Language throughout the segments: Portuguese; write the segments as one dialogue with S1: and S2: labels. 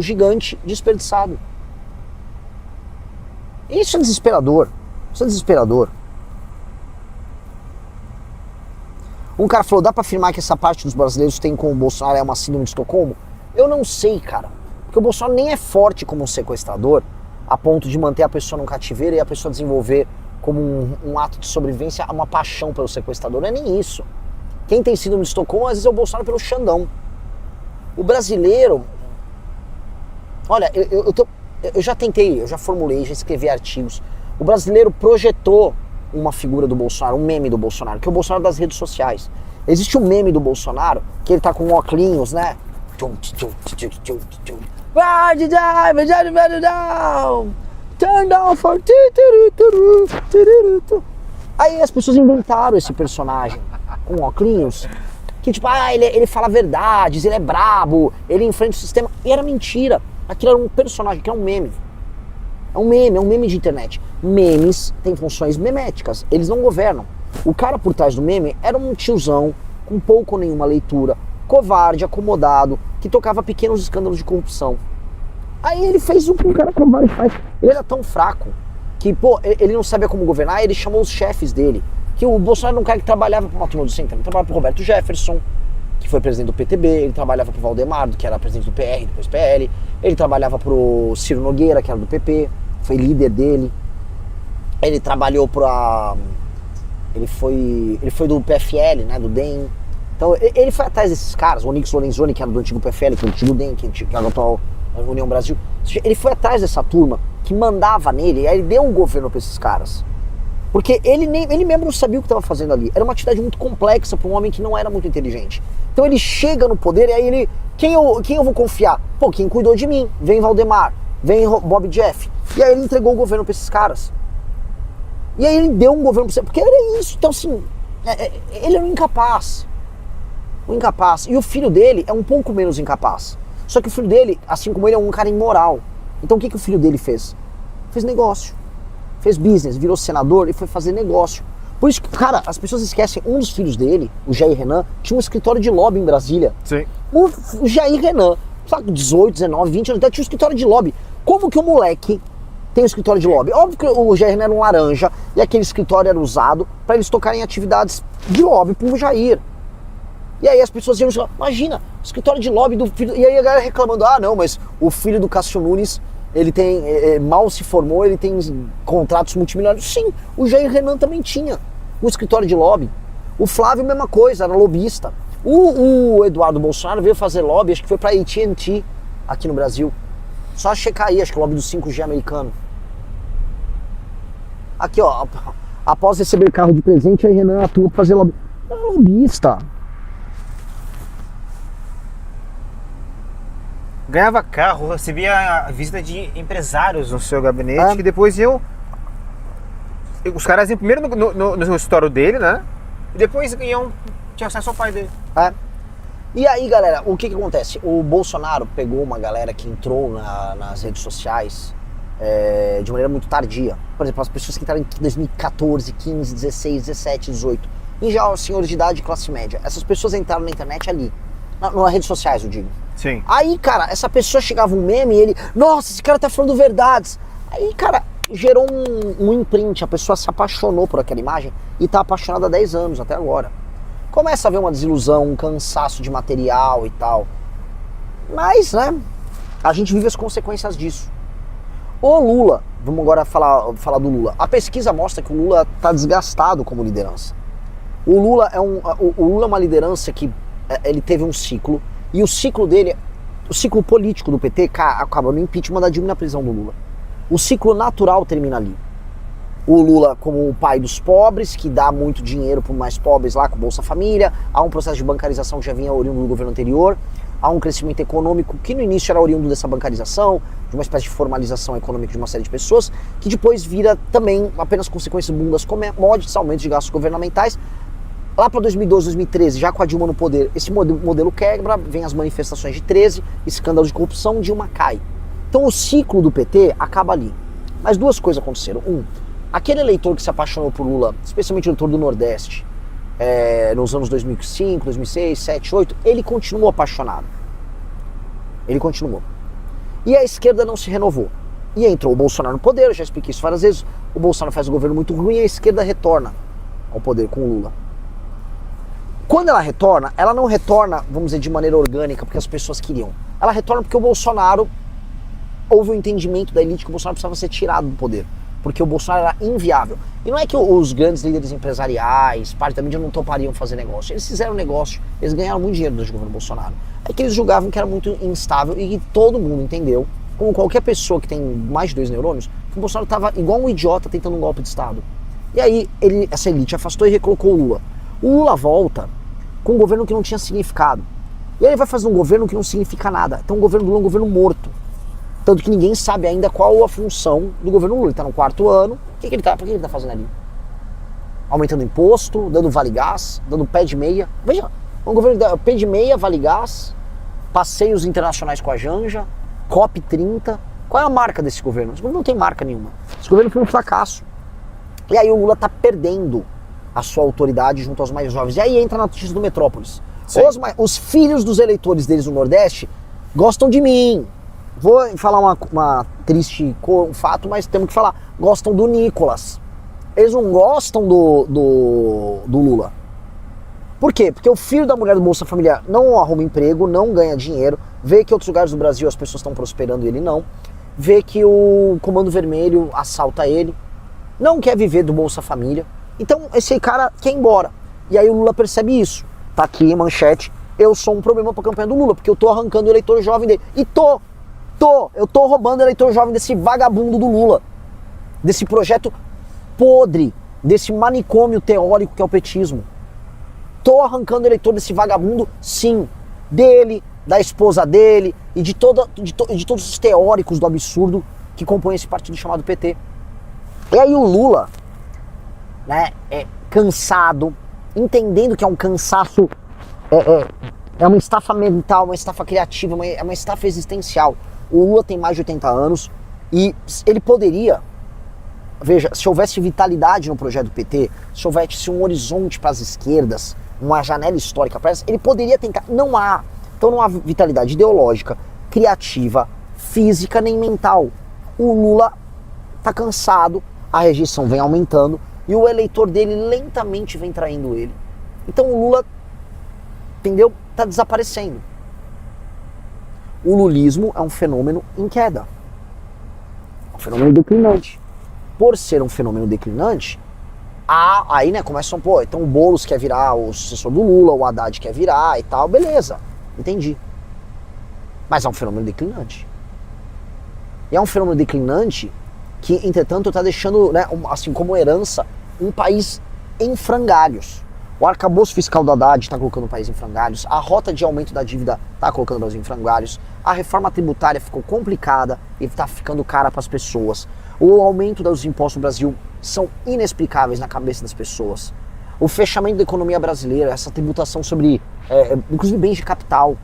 S1: gigante desperdiçado. Isso é desesperador. Isso é desesperador. Um cara falou, dá pra afirmar que essa parte dos brasileiros tem com o Bolsonaro é uma síndrome de Estocolmo? Eu não sei, cara. Porque o Bolsonaro nem é forte como um sequestrador, a ponto de manter a pessoa num cativeiro e a pessoa desenvolver como um ato de sobrevivência uma paixão pelo sequestrador. Não é nem isso. Quem tem síndrome de Estocolmo, às vezes é o Bolsonaro pelo Xandão. O brasileiro... Olha, eu já tentei, eu já formulei, já escrevi artigos. O brasileiro projetou uma figura do Bolsonaro, um meme do Bolsonaro, que é o Bolsonaro das redes sociais. Existe um meme do Bolsonaro, que ele tá com óculos, né? Turn down for... Aí as pessoas inventaram esse personagem com óculos, que tipo, ele fala verdades, ele é brabo, ele enfrenta o sistema. E era mentira. Aquilo era um personagem, que é um meme. É um meme de internet. Memes têm funções meméticas, eles não governam. O cara por trás do meme era um tiozão com pouco ou nenhuma leitura, covarde, acomodado, que tocava pequenos escândalos de corrupção. Aí ele fez o que um cara covarde faz. Ele era tão fraco que, pô, ele não sabia como governar, ele chamou os chefes dele. Que o Bolsonaro era um cara que trabalhava para o Maltino do Centro, ele trabalhava para o Roberto Jefferson, que foi presidente do PTB, ele trabalhava para o Valdemar, que era presidente do PR, depois PL, ele trabalhava para o Ciro Nogueira, que era do PP, foi líder dele, ele trabalhou para... Ele foi do PFL, né, do DEM. Então ele foi atrás desses caras, o Onyx Lorenzoni, que era do antigo PFL, que é do antigo DEM, que era do atual União Brasil. Ele foi atrás dessa turma que mandava nele, aí ele deu um governo para esses caras. Porque ele mesmo não sabia o que estava fazendo ali. Era uma atividade muito complexa para um homem que não era muito inteligente. Então ele chega no poder e aí ele... Quem eu vou confiar? Pô, quem cuidou de mim? Vem Valdemar, vem Bob Jeff. E aí ele entregou o governo para esses caras. E aí ele deu um governo para você. Porque era isso. Então assim, ele era um incapaz. Um incapaz. E o filho dele é um pouco menos incapaz. Só que o filho dele, assim como ele, é um cara imoral. Então o que o filho dele fez? Fez negócio. Fez business, virou senador e foi fazer negócio. Por isso que, cara, as pessoas esquecem, um dos filhos dele, o Jair Renan, tinha um escritório de lobby em Brasília.
S2: Sim.
S1: O Jair Renan, sabe, 18, 19, 20 anos, tinha um escritório de lobby. Como que o moleque tem um escritório de lobby? Óbvio que o Jair Renan era um laranja e aquele escritório era usado para eles tocarem atividades de lobby pro Jair. E aí as pessoas iam falar, imagina, escritório de lobby do filho... E aí a galera reclamando, não, mas o filho do Cássio Nunes... Ele tem, mal se formou, ele tem contratos multimilionários. Sim, o Jair Renan também tinha um escritório de lobby. O Flávio, mesma coisa, era lobista. O Eduardo Bolsonaro veio fazer lobby, acho que foi pra AT&T aqui no Brasil. Só checar aí, acho que o lobby do 5G americano. Aqui, ó, após receber carro de presente, aí Renan atua pra fazer lobby. É lobista.
S2: Ganhava carro, recebia a visita de empresários no seu gabinete, que depois iam... Os caras iam primeiro no escritório dele, né? E depois iam ter acesso ao pai dele.
S1: E aí, galera, o que acontece? O Bolsonaro pegou uma galera que entrou nas redes sociais de maneira muito tardia. Por exemplo, as pessoas que entraram em 2014, 15, 16, 17, 18. Em geral, senhores de idade e classe média. Essas pessoas entraram na internet ali. Nas redes sociais, eu digo.
S2: Sim.
S1: Aí, cara, essa pessoa chegava um meme e ele... Nossa, esse cara tá falando verdades. Aí, cara, gerou um imprint. A pessoa se apaixonou por aquela imagem e tá apaixonada há 10 anos, até agora. Começa a haver uma desilusão, um cansaço de material e tal. Mas, né, a gente vive as consequências disso. O Lula, vamos agora falar do Lula. A pesquisa mostra que o Lula tá desgastado como liderança. O Lula é uma liderança que ele teve um ciclo, e o ciclo dele, o ciclo político do PT acaba no impeachment da Dilma e na prisão do Lula. O ciclo natural termina ali. O Lula como o pai dos pobres, que dá muito dinheiro para os mais pobres lá com o Bolsa Família, há um processo de bancarização que já vinha oriundo do governo anterior, há um crescimento econômico que no início era oriundo dessa bancarização, de uma espécie de formalização econômica de uma série de pessoas, que depois vira também apenas consequências bundas commodities, aumentos de gastos governamentais. Lá para 2012, 2013, já com a Dilma no poder, esse modelo quebra, vem as manifestações de 13, escândalos de corrupção, Dilma cai. Então o ciclo do PT acaba ali. Mas duas coisas aconteceram. Aquele eleitor que se apaixonou por Lula, especialmente o eleitor do Nordeste, nos anos 2005, 2006, 2007, 2008, ele continuou apaixonado. Ele continuou. E a esquerda não se renovou. E entrou o Bolsonaro no poder, eu já expliquei isso várias vezes. O Bolsonaro faz um governo muito ruim e a esquerda retorna ao poder com o Lula. Quando ela retorna, ela não retorna, vamos dizer, de maneira orgânica, porque as pessoas queriam. Ela retorna porque o Bolsonaro, houve um entendimento da elite que o Bolsonaro precisava ser tirado do poder. Porque o Bolsonaro era inviável. E não é que os grandes líderes empresariais, parte da mídia, não topariam fazer negócio. Eles fizeram negócio, eles ganharam muito dinheiro durante o governo Bolsonaro. É que eles julgavam que era muito instável e que todo mundo entendeu, como qualquer pessoa que tem mais de 2 neurônios, que o Bolsonaro estava igual um idiota tentando um golpe de Estado. E aí essa elite afastou e recolocou o Lula. O Lula volta com um governo que não tinha significado. E aí ele vai fazer um governo que não significa nada. Então o governo Lula é um governo morto. Tanto que ninguém sabe ainda qual a função do governo Lula. Ele está no 4º ano. Por que ele está fazendo ali? Aumentando imposto, dando vale gás, dando pé de meia. Veja, um governo de pé de meia, vale gás, passeios internacionais com a Janja, COP30. Qual é a marca desse governo? Esse governo não tem marca nenhuma. Esse governo foi um fracasso. E aí o Lula está perdendo a sua autoridade junto aos mais jovens. E aí entra na notícia do Metrópolis. Os filhos dos eleitores deles no Nordeste gostam de mim. Vou falar uma triste fato, mas temos que falar. Gostam do Nicolas. Eles não gostam do Lula. Por quê? Porque o filho da mulher do Bolsa Familiar não arruma emprego, não ganha dinheiro, vê que em outros lugares do Brasil as pessoas estão prosperando e ele não, vê que o Comando Vermelho assalta ele, não quer viver do Bolsa Família. Então esse cara quer ir embora. E aí o Lula percebe isso. Tá aqui, manchete. Eu sou um problema pra campanha do Lula, porque eu tô arrancando o eleitor jovem dele. E eu tô roubando o eleitor jovem desse vagabundo do Lula. Desse projeto podre, desse manicômio teórico que é o petismo. Tô arrancando o eleitor desse vagabundo, sim. Dele, da esposa dele e de todos os teóricos do absurdo que compõem esse partido chamado PT. E aí o Lula, né, cansado, entendendo que é um cansaço, é uma estafa mental, uma estafa criativa, é uma estafa existencial. O Lula tem mais de 80 anos e ele poderia, veja, se houvesse vitalidade no projeto do PT, se houvesse um horizonte para as esquerdas, uma janela histórica para elas, ele poderia tentar. Não há. Então não há vitalidade ideológica, criativa, física nem mental. O Lula tá cansado, a rejeição vem aumentando e o eleitor dele lentamente vem traindo ele. Então o Lula, entendeu? Tá desaparecendo. O lulismo é um fenômeno em queda. É um fenômeno declinante. Por ser um fenômeno declinante, aí, né, começam, então o Boulos quer virar o sucessor do Lula, o Haddad quer virar e tal, beleza, entendi. Mas é um fenômeno declinante. E é um fenômeno declinante que, entretanto, está deixando, né, assim como herança, um país em frangalhos. O arcabouço fiscal do Haddad está colocando o país em frangalhos, a rota de aumento da dívida está colocando o Brasil em frangalhos, a reforma tributária ficou complicada e está ficando cara para as pessoas. O aumento dos impostos no Brasil são inexplicáveis na cabeça das pessoas. O fechamento da economia brasileira, essa tributação sobre, inclusive, bens de capital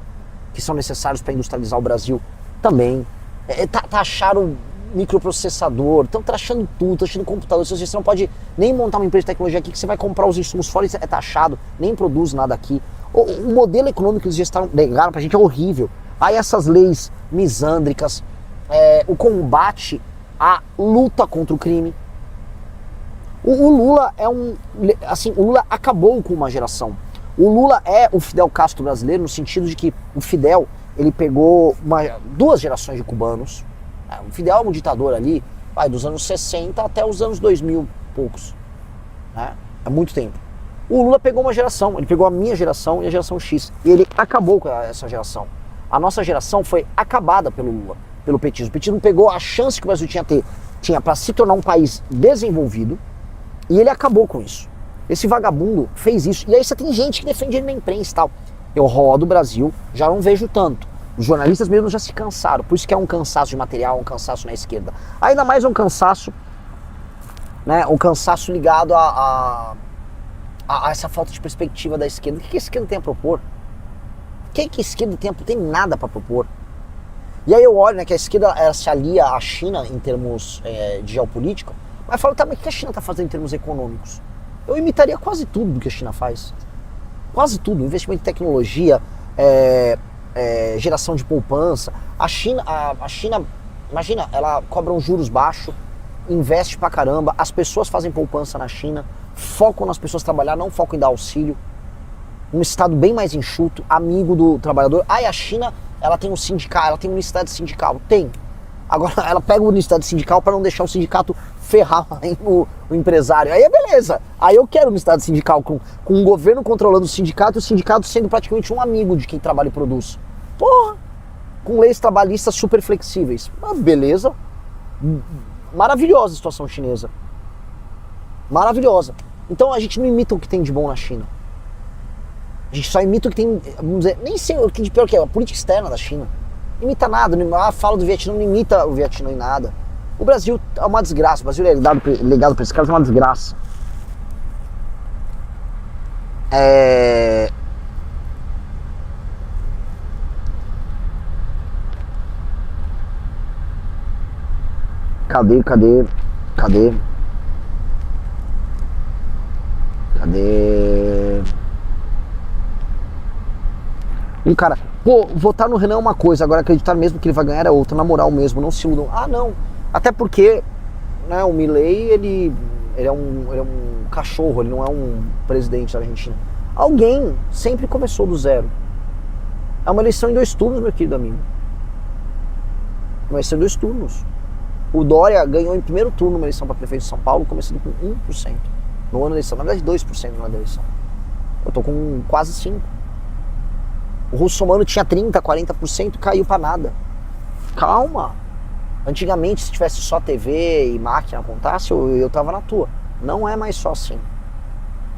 S1: que são necessários para industrializar o Brasil, também. Taxaram microprocessador, estão taxando tudo, taxando computador. Você não pode nem montar uma empresa de tecnologia aqui que você vai comprar os insumos fora e é taxado, nem produz nada aqui. O modelo econômico que eles já legaram pra gente é horrível. Aí essas leis misândricas, o combate à luta contra o crime. O Lula o Lula acabou com uma geração. O Lula é o Fidel Castro brasileiro no sentido de que o Fidel, ele pegou 2 gerações de cubanos. O Fidel é um ditador ali, dos anos 60 até os anos 2000, poucos. Né? É muito tempo. O Lula pegou uma geração, ele pegou a minha geração e a geração X. E ele acabou com essa geração. A nossa geração foi acabada pelo Lula, pelo petismo. O petismo pegou a chance que o Brasil tinha para se tornar um país desenvolvido e ele acabou com isso. Esse vagabundo fez isso. E aí você tem gente que defende ele na imprensa e tal. Eu rodo o Brasil, já não vejo tanto. Os jornalistas mesmo já se cansaram. Por isso que é um cansaço de material, um cansaço na esquerda. Ainda mais um cansaço, né? Um cansaço ligado a essa falta de perspectiva da esquerda. O que a esquerda tem a propor? O que a esquerda tem nada para propor? E aí eu olho, né, que a esquerda ela se alia à China em termos de geopolítica, mas eu falo, mas o que a China está fazendo em termos econômicos? Eu imitaria quase tudo do que a China faz. Quase tudo. Investimento em tecnologia, geração de poupança. A China, imagina, ela cobra uns juros baixos, investe pra caramba, as pessoas fazem poupança na China, focam nas pessoas trabalhar, não focam em dar auxílio. Um estado bem mais enxuto, amigo do trabalhador. A China, ela tem um sindicato, ela tem unicidade sindical. Tem. Agora, ela pega a unicidade sindical para não deixar o sindicato ferrar o empresário. Aí é beleza. Aí eu quero unicidade sindical com o governo controlando o sindicato e o sindicato sendo praticamente um amigo de quem trabalha e produz. Porra! Com leis trabalhistas super flexíveis. Beleza. Maravilhosa a situação chinesa. Maravilhosa. Então a gente não imita o que tem de bom na China. A gente só imita o que tem, vamos dizer, nem sei o que de pior que é, a política externa da China. Não imita nada, fala do Vietnã, não imita o Vietnã em nada. O Brasil é uma desgraça, o Brasil é legado para esses caras, é uma desgraça. Cadê? Um cara, votar no Renan é uma coisa, agora acreditar mesmo que ele vai ganhar é outra, na moral mesmo, não se iludam. Não. Até porque, né, o Milei, ele é um cachorro, ele não é um presidente da Argentina. Alguém sempre começou do zero. É uma eleição em 2 turnos, meu querido amigo. Uma eleição em 2 turnos. O Dória ganhou em primeiro turno uma eleição para prefeito de São Paulo, começando com 1%. No ano da eleição, na verdade 2% no ano da eleição. Eu tô com quase 5%. O russomano tinha 30%, 40%, caiu pra nada. Calma. Antigamente, se tivesse só TV e máquina contasse, eu tava na tua. Não é mais só assim.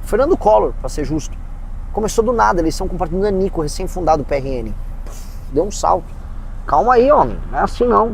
S1: Fernando Collor, pra ser justo, começou do nada, eleição com o partido Nanico, recém-fundado o PRN. Deu um salto. Calma aí, homem. Não é assim não.